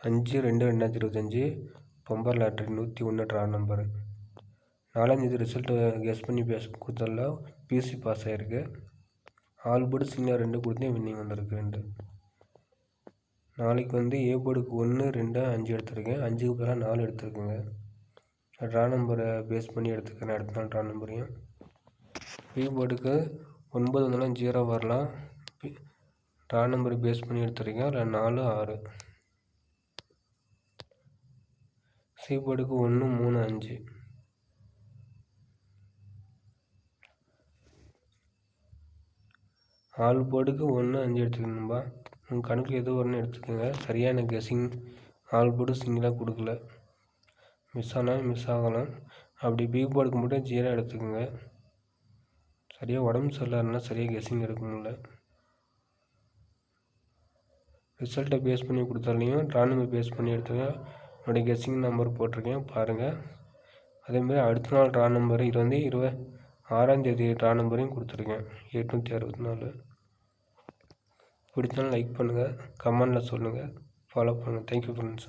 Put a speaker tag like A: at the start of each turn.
A: 5/2/2025 bumper lottery 101 draw number. 4ஆந்தேதி result guess பண்ணி கொடுத்ததில் பிசி பாஸ் ஆகிருக்கு. ஆல் போர்டு சிங்கிளாக 2 கொடுத்தேன், வின்னிங் வந்திருக்கு 2. நாளைக்கு ஏ போர்டுக்கு 1, 2, 5 எடுத்திருக்கேன். 5க்கு பதிலாக 4 எடுத்துருக்குங்க. ட்ரா நம்பரை பேஸ் பண்ணி எடுத்துக்கிறேன் அடுத்த நாள் ட்ரா நம்பரையும். பி போர்டுக்கு 9 வந்தாலும் 0 வரலாம். ட்ரா நம்பரை பேஸ் பண்ணி எடுத்துருக்கேன். அதில் 4, 6. சி போர்டுக்கு 1, 3, 5. ஆல் போர்டுக்கு 1, 5 எடுத்துக்கணும்பா. உங்கள் கணக்கில் எது ஒன்று எடுத்துக்கோங்க. சரியான கெஸ்ஸிங் ஆல் போர்டு சிங்கிளாக கொடுக்கல. மிஸ் ஆனால் மிஸ் ஆகலாம். அப்படி பி போர்டுக்கு மட்டும் 0 எடுத்துக்கோங்க. சரியாக உடம்பு சரியில்லைன்னா சரியாக கெஸ்ஸிங் எடுக்க முடியல. ரிசல்ட்டை பேஸ் பண்ணி கொடுத்தாலையும் ட்ரா நம்பர் பேஸ் பண்ணி எடுத்துங்க. என்னுடைய கெஸ்ஸிங் நம்பர் போட்டிருக்கேன் பாருங்கள். அதேமாதிரி அடுத்த நாள் ட்ரா நம்பர் இது 26ஆந்தேதி ட்ரா நம்பரையும் கொடுத்துருக்கேன் 864. பிடிச்சாலும் லைக் பண்ணுங்கள், கமெண்டில் சொல்லுங்கள், ஃபாலோ பண்ணுங்கள். Thank you friends.